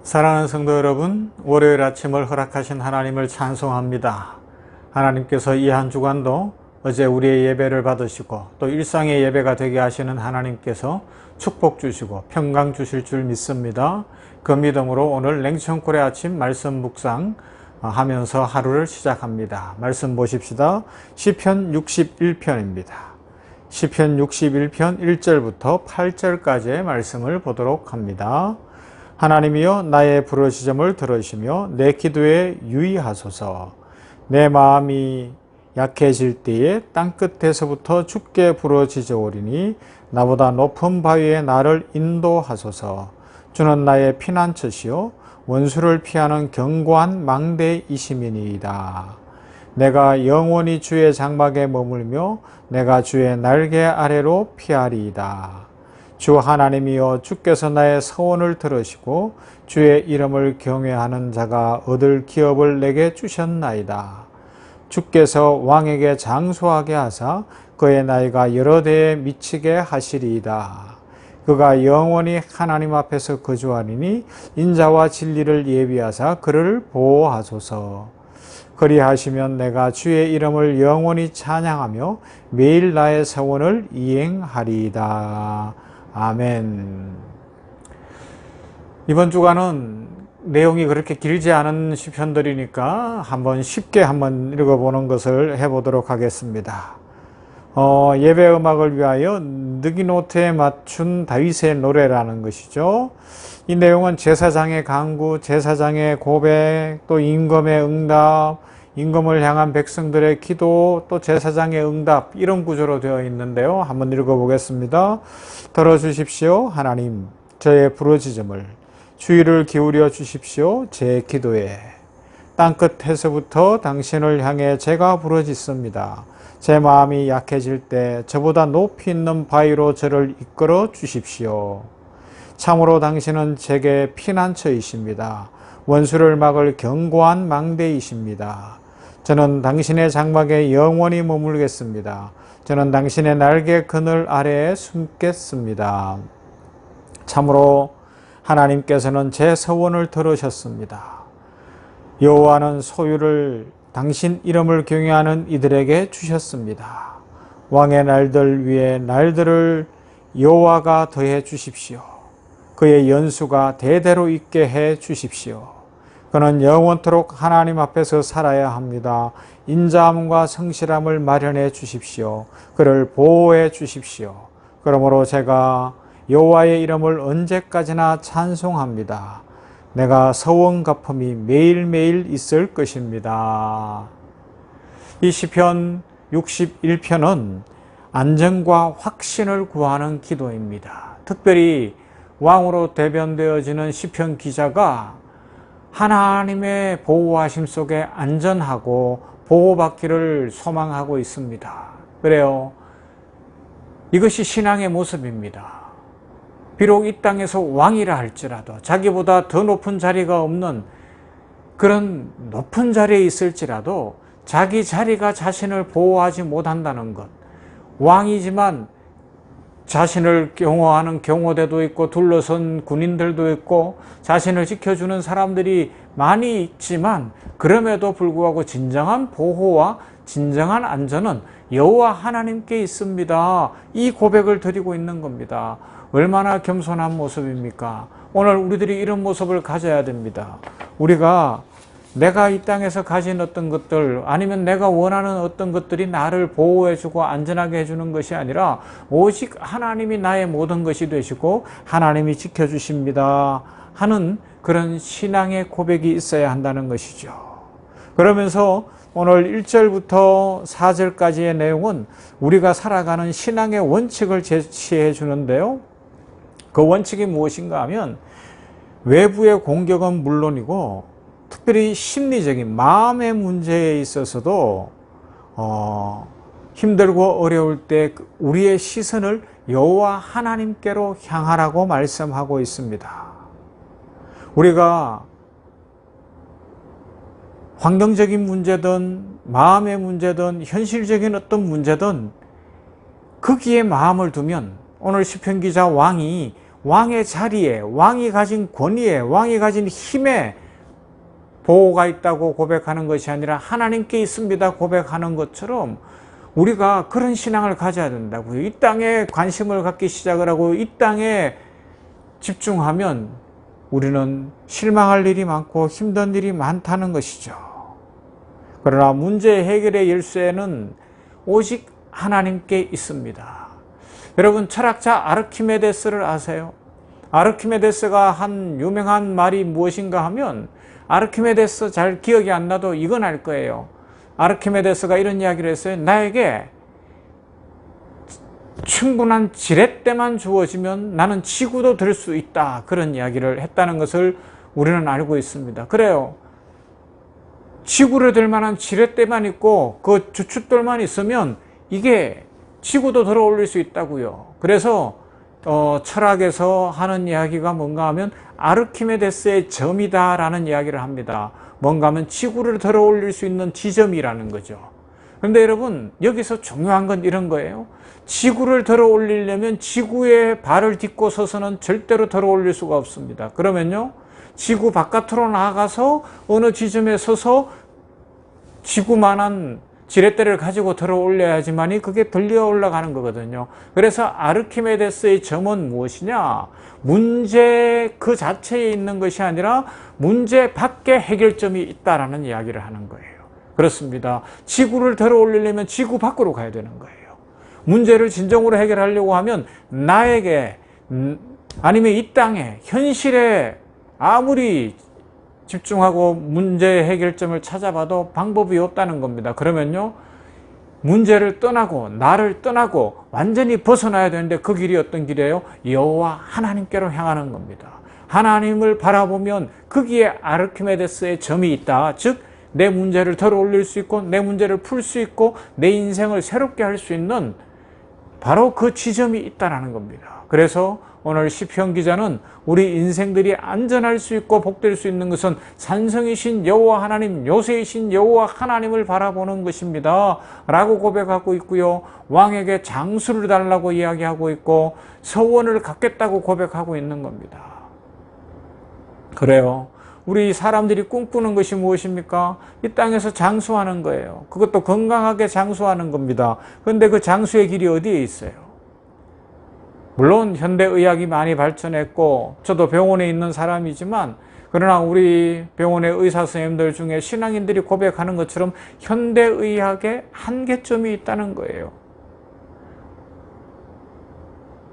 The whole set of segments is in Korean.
사랑하는 성도 여러분, 월요일 아침을 허락하신 하나님을 찬송합니다. 하나님께서 이 한 주간도 어제 우리의 예배를 받으시고 또 일상의 예배가 되게 하시는 하나님께서 축복 주시고 평강 주실 줄 믿습니다. 그 믿음으로 오늘 냉천골의 아침 말씀 묵상 하면서 하루를 시작합니다. 말씀 보십시다. 시편 61편입니다. 시편 61편 1절부터 8절까지의 말씀을 보도록 합니다. 하나님이여 나의 부르짖음을 들으시며 내 기도에 유의하소서. 내 마음이 약해질 때에 땅끝에서부터 주께 부르짖어오리니 나보다 높은 바위에 나를 인도하소서. 주는 나의 피난처시요 원수를 피하는 견고한 망대이심이니이다. 내가 영원히 주의 장막에 머물며 내가 주의 날개 아래로 피하리이다. 주 하나님이여 주께서 나의 서원을 들으시고 주의 이름을 경외하는 자가 얻을 기업을 내게 주셨나이다. 주께서 왕에게 장수하게 하사 그의 나이가 여러 대에 미치게 하시리이다. 그가 영원히 하나님 앞에서 거주하리니 인자와 진리를 예비하사 그를 보호하소서. 그리하시면 내가 주의 이름을 영원히 찬양하며 매일 나의 서원을 이행하리이다. 아멘. 이번 주간은 내용이 그렇게 길지 않은 시편들이니까 쉽게 한번 읽어보는 것을 해보도록 하겠습니다. 예배 음악을 위하여 느기노트에 맞춘 다윗의 노래라는 것이죠. 이 내용은 제사장의 간구, 제사장의 고백, 또 임금의 응답, 임금을 향한 백성들의 기도, 또 제사장의 응답, 이런 구조로 되어 있는데요. 한번 읽어보겠습니다. 들어주십시오. 하나님, 저의 부르짖음을 주의를 기울여 주십시오. 제 기도에 땅끝에서부터 당신을 향해 제가 부르짖습니다. 제 마음이 약해질 때 저보다 높이 있는 바위로 저를 이끌어 주십시오. 참으로 당신은 제게 피난처이십니다. 원수를 막을 견고한 망대이십니다. 저는 당신의 장막에 영원히 머물겠습니다. 저는 당신의 날개 그늘 아래에 숨겠습니다. 참으로 하나님께서는 제 서원을 들으셨습니다. 여호와는 소유를 당신 이름을 경외하는 이들에게 주셨습니다. 왕의 날들 위에 날들을 여호와가 더해 주십시오. 그의 연수가 대대로 있게 해 주십시오. 그는 영원토록 하나님 앞에서 살아야 합니다. 인자함과 성실함을 마련해 주십시오. 그를 보호해 주십시오. 그러므로 제가 여호와의 이름을 언제까지나 찬송합니다. 내가 서원 갚음이 매일매일 있을 것입니다. 이 시편 61편은 안정과 확신을 구하는 기도입니다. 특별히 왕으로 대변되어지는 시편 기자가 하나님의 보호하심 속에 안전하고 보호받기를 소망하고 있습니다. 그래요. 이것이 신앙의 모습입니다. 비록 이 땅에서 왕이라 할지라도 자기보다 더 높은 자리가 없는 그런 높은 자리에 있을지라도 자기 자리가 자신을 보호하지 못한다는 것. 왕이지만 자신을 경호하는 경호대도 있고 둘러선 군인들도 있고 자신을 지켜주는 사람들이 많이 있지만 그럼에도 불구하고 진정한 보호와 진정한 안전은 여호와 하나님께 있습니다. 이 고백을 드리고 있는 겁니다. 얼마나 겸손한 모습입니까? 오늘 우리들이 이런 모습을 가져야 됩니다. 우리가 내가 이 땅에서 가진 어떤 것들 아니면 내가 원하는 어떤 것들이 나를 보호해주고 안전하게 해주는 것이 아니라 오직 하나님이 나의 모든 것이 되시고 하나님이 지켜주십니다 하는 그런 신앙의 고백이 있어야 한다는 것이죠. 그러면서 오늘 1절부터 4절까지의 내용은 우리가 살아가는 신앙의 원칙을 제시해 주는데요. 그 원칙이 무엇인가 하면 외부의 공격은 물론이고 특별히 심리적인 마음의 문제에 있어서도 힘들고 어려울 때 우리의 시선을 여호와 하나님께로 향하라고 말씀하고 있습니다. 우리가 환경적인 문제든 마음의 문제든 현실적인 어떤 문제든 거기에 마음을 두면 오늘 시편 기자 왕이 왕의 자리에, 왕이 가진 권위에, 왕이 가진 힘에 보호가 있다고 고백하는 것이 아니라 하나님께 있습니다 고백하는 것처럼 우리가 그런 신앙을 가져야 된다고요. 이 땅에 관심을 갖기 시작을 하고 이 땅에 집중하면 우리는 실망할 일이 많고 힘든 일이 많다는 것이죠. 그러나 문제 해결의 열쇠는 오직 하나님께 있습니다. 여러분, 철학자 아르키메데스를 아세요? 아르키메데스가 한 유명한 말이 무엇인가 하면, 아르키메데스 잘 기억이 안 나도 이건 알 거예요. 아르키메데스가 이런 이야기를 했어요. 나에게 충분한 지렛대만 주어지면 나는 지구도 들 수 있다. 그런 이야기를 했다는 것을 우리는 알고 있습니다. 그래요. 지구를 들 만한 지렛대만 있고 그 주춧돌만 있으면 이게 지구도 들어 올릴 수 있다고요. 그래서 철학에서 하는 이야기가 뭔가 하면 아르키메데스의 점이다라는 이야기를 합니다. 뭔가 하면 지구를 들어 올릴 수 있는 지점이라는 거죠. 그런데 여러분, 여기서 중요한 건 이런 거예요. 지구를 들어 올리려면 지구에 발을 딛고 서서는 절대로 들어 올릴 수가 없습니다. 그러면요, 지구 바깥으로 나가서 어느 지점에 서서 지구만한 지렛대를 가지고 들어 올려야지만이 그게 들려 올라가는 거거든요. 그래서 아르키메데스의 점은 무엇이냐? 문제 그 자체에 있는 것이 아니라 문제 밖에 해결점이 있다라는 이야기를 하는 거예요. 그렇습니다. 지구를 들어 올리려면 지구 밖으로 가야 되는 거예요. 문제를 진정으로 해결하려고 하면 나에게 아니면 이 땅에 현실에 아무리 집중하고 문제 해결점을 찾아봐도 방법이 없다는 겁니다. 그러면요, 문제를 떠나고 나를 떠나고 완전히 벗어나야 되는데 그 길이 어떤 길이에요? 여호와 하나님께로 향하는 겁니다. 하나님을 바라보면 거기에 아르키메데스의 점이 있다. 즉, 내 문제를 들어 올릴 수 있고 내 문제를 풀 수 있고 내 인생을 새롭게 할 수 있는 바로 그 지점이 있다는 겁니다. 그래서 오늘 시편 기자는 우리 인생들이 안전할 수 있고 복될 수 있는 것은 산성이신 여호와 하나님, 요새이신 여호와 하나님을 바라보는 것입니다 라고 고백하고 있고요, 왕에게 장수를 달라고 이야기하고 있고 서원을 갖겠다고 고백하고 있는 겁니다. 그래요, 우리 사람들이 꿈꾸는 것이 무엇입니까? 이 땅에서 장수하는 거예요. 그것도 건강하게 장수하는 겁니다. 그런데 그 장수의 길이 어디에 있어요? 물론 현대의학이 많이 발전했고 저도 병원에 있는 사람이지만, 그러나 우리 병원의 의사 선생님들 중에 신앙인들이 고백하는 것처럼 현대의학에 한계점이 있다는 거예요.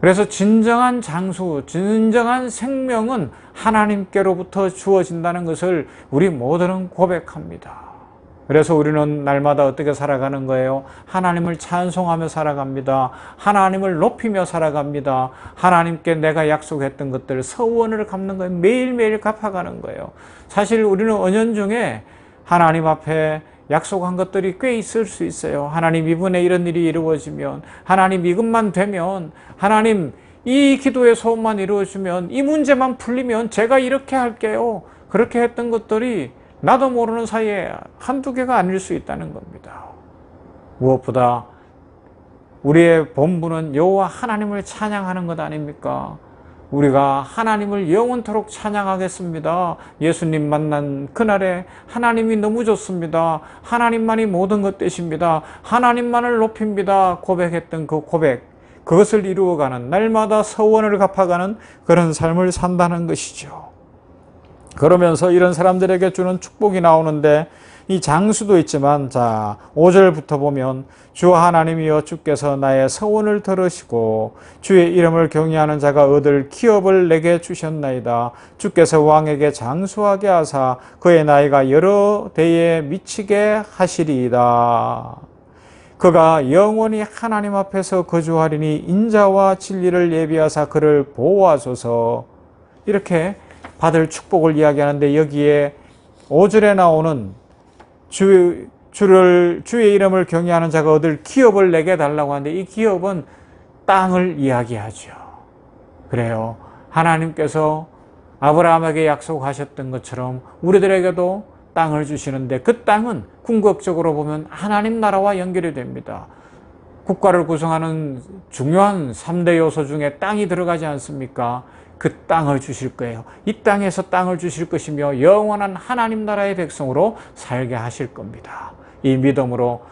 그래서 진정한 장수, 진정한 생명은 하나님께로부터 주어진다는 것을 우리 모두는 고백합니다. 그래서 우리는 날마다 어떻게 살아가는 거예요? 하나님을 찬송하며 살아갑니다. 하나님을 높이며 살아갑니다. 하나님께 내가 약속했던 것들, 서원을 갚는 거예요. 매일매일 갚아가는 거예요. 사실 우리는 은연중에 하나님 앞에 약속한 것들이 꽤 있을 수 있어요. 하나님, 이번에 이런 일이 이루어지면, 하나님 이것만 되면, 하나님 이 기도의 소원만 이루어지면, 이 문제만 풀리면 제가 이렇게 할게요. 그렇게 했던 것들이 나도 모르는 사이에 한두 개가 아닐 수 있다는 겁니다. 무엇보다 우리의 본분은 여호와 하나님을 찬양하는 것 아닙니까? 우리가 하나님을 영원토록 찬양하겠습니다. 예수님 만난 그날에 하나님이 너무 좋습니다. 하나님만이 모든 것 되십니다. 하나님만을 높입니다. 고백했던 그 고백, 그것을 이루어가는, 날마다 서원을 갚아가는 그런 삶을 산다는 것이죠. 그러면서 이런 사람들에게 주는 축복이 나오는데, 이 장수도 있지만, 자, 5절부터 보면 주 하나님이여 주께서 나의 서원을 들으시고 주의 이름을 경외하는 자가 얻을 기업을 내게 주셨나이다. 주께서 왕에게 장수하게 하사 그의 나이가 여러 대에 미치게 하시리이다. 그가 영원히 하나님 앞에서 거주하리니 인자와 진리를 예비하사 그를 보호하소서. 이렇게 받을 축복을 이야기하는데, 여기에 5절에 나오는 주의 이름을 경외하는 자가 얻을 기업을 내게 달라고 하는데, 이 기업은 땅을 이야기하죠. 그래요, 하나님께서 아브라함에게 약속하셨던 것처럼 우리들에게도 땅을 주시는데, 그 땅은 궁극적으로 보면 하나님 나라와 연결이 됩니다. 국가를 구성하는 중요한 3대 요소 중에 땅이 들어가지 않습니까? 그 땅을 주실 거예요. 이 땅에서 땅을 주실 것이며 영원한 하나님 나라의 백성으로 살게 하실 겁니다. 이 믿음으로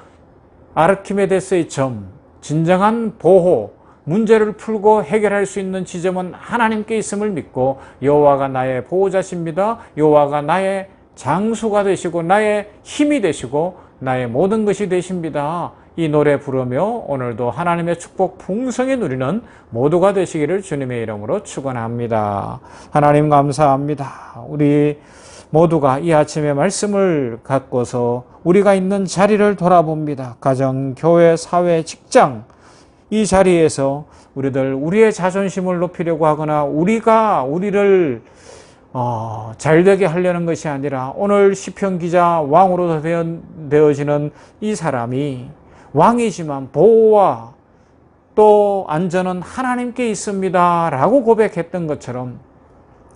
아르키메데스의 점, 진정한 보호, 문제를 풀고 해결할 수 있는 지점은 하나님께 있음을 믿고 여호와가 나의 보호자십니다. 여호와가 나의 장수가 되시고 나의 힘이 되시고 나의 모든 것이 되십니다. 이 노래 부르며 오늘도 하나님의 축복 풍성히 누리는 모두가 되시기를 주님의 이름으로 축원합니다. 하나님 감사합니다. 우리 모두가 이 아침에 말씀을 갖고서 우리가 있는 자리를 돌아봅니다. 가정, 교회, 사회, 직장 이 자리에서 우리의 자존심을 높이려고 하거나 우리가 우리를 잘되게 하려는 것이 아니라 오늘 시편 기자 왕으로 되어지는 이 사람이 왕이지만 보호와 또 안전은 하나님께 있습니다 라고 고백했던 것처럼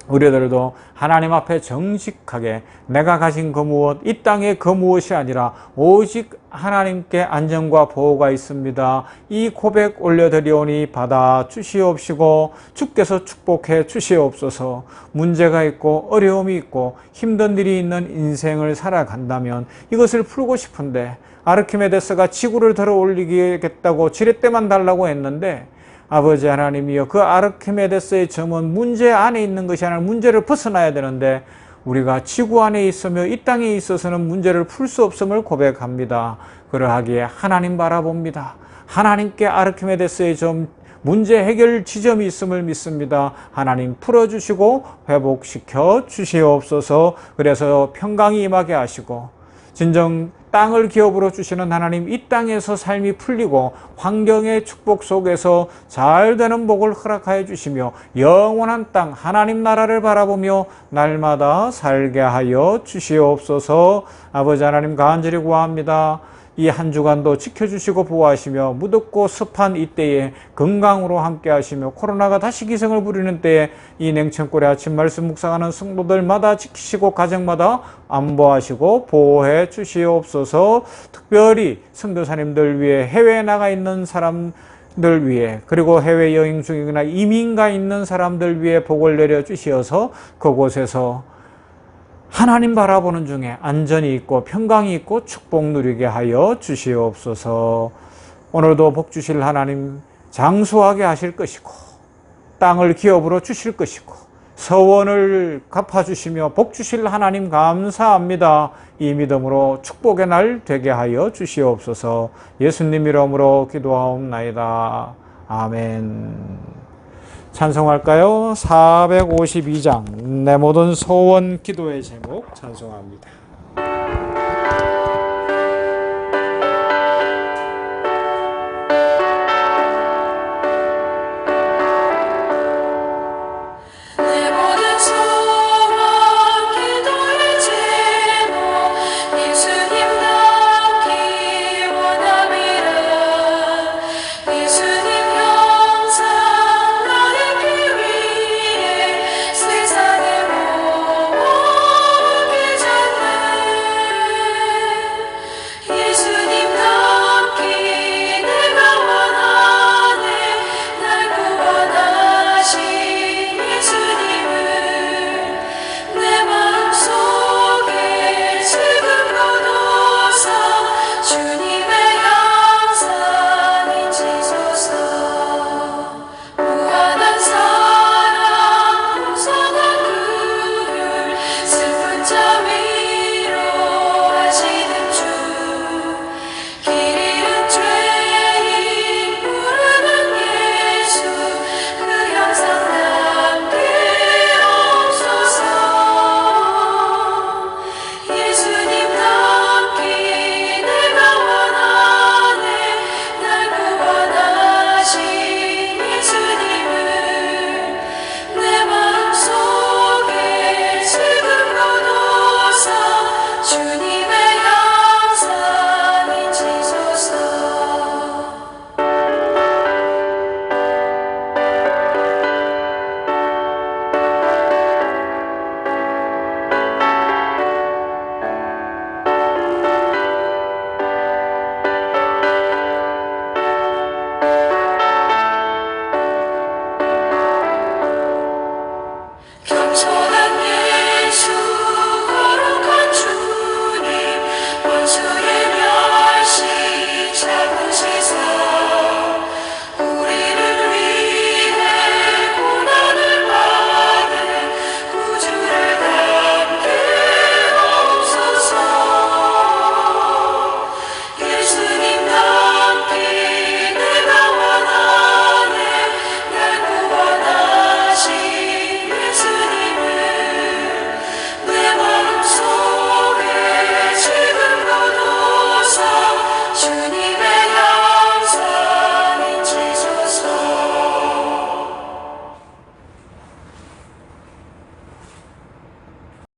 우리들도 하나님 앞에 정직하게 내가 가진 그 무엇, 이 땅의 그 무엇이 아니라 오직 하나님께 안전과 보호가 있습니다. 이 고백 올려드리오니 받아 주시옵시고 주께서 축복해 주시옵소서. 문제가 있고 어려움이 있고 힘든 일이 있는 인생을 살아간다면 이것을 풀고 싶은데 아르키메데스가 지구를 들어 올리겠다고 지렛대만 달라고 했는데 아버지 하나님이여 그 아르키메데스의 점은 문제 안에 있는 것이 아니라 문제를 벗어나야 되는데 우리가 지구 안에 있으며 이 땅에 있어서는 문제를 풀 수 없음을 고백합니다. 그러하기에 하나님 바라봅니다. 하나님께 아르키메데스의 점 문제 해결 지점이 있음을 믿습니다. 하나님 풀어주시고 회복시켜 주시옵소서. 그래서 평강이 임하게 하시고 진정 땅을 기업으로 주시는 하나님 이 땅에서 삶이 풀리고 환경의 축복 속에서 잘 되는 복을 허락하여 주시며 영원한 땅 하나님 나라를 바라보며 날마다 살게 하여 주시옵소서. 아버지 하나님 간절히 구합니다. 이 한 주간도 지켜주시고 보호하시며 무덥고 습한 이때에 건강으로 함께 하시며 코로나가 다시 기승을 부리는 때에 이 냉천골의 아침 말씀 묵상하는 성도들마다 지키시고 가정마다 안보하시고 보호해 주시옵소서. 특별히 선교사님들 위해 해외에 나가 있는 사람들 위해 그리고 해외 여행 중이거나 이민가 있는 사람들 위해 복을 내려 주시어서 그곳에서 하나님 바라보는 중에 안전이 있고 평강이 있고 축복 누리게 하여 주시옵소서. 오늘도 복 주실 하나님 장수하게 하실 것이고 땅을 기업으로 주실 것이고 서원을 갚아주시며 복 주실 하나님 감사합니다. 이 믿음으로 축복의 날 되게 하여 주시옵소서. 예수님 이름으로 기도하옵나이다. 아멘. 찬송할까요? 452장 내 모든 소원 기도의 제목 찬송합니다.